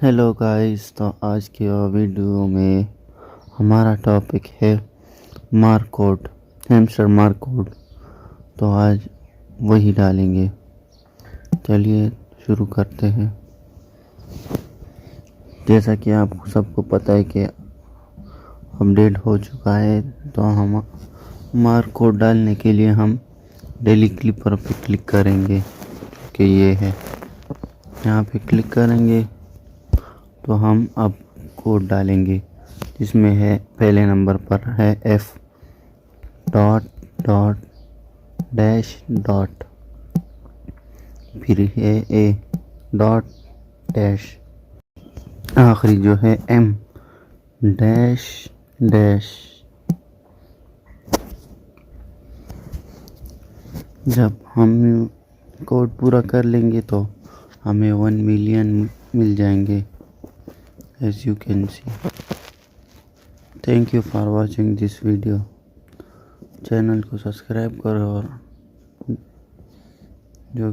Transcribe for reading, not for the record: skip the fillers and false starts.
Hello guys, तो आज के वीडियो में हमारा टॉपिक है mark code, hamster mark code. तो आज वही डालेंगे। चलिए शुरू करते हैं। जैसा कि आपको सबको पता है कि अपडेट हो चुका है, तो हम मार्क कोड डालने के लिए हम डेली क्लिपर पे क्लिक करेंगे कि ये है। यहाँ पे क्लिक करेंगे तो हम अब कोड डालेंगे, जिसमें है पहले नंबर पर है F dot dot dash dot, फिर है A डॉट डैश, आखिरी जो है M डैश डैश। जब हम कोड पूरा कर लेंगे तो हमें 1 मिलियन मिल जाएंगे, as you can see. Thank you for watching this video. Channel को सब्सक्राइब करो और जो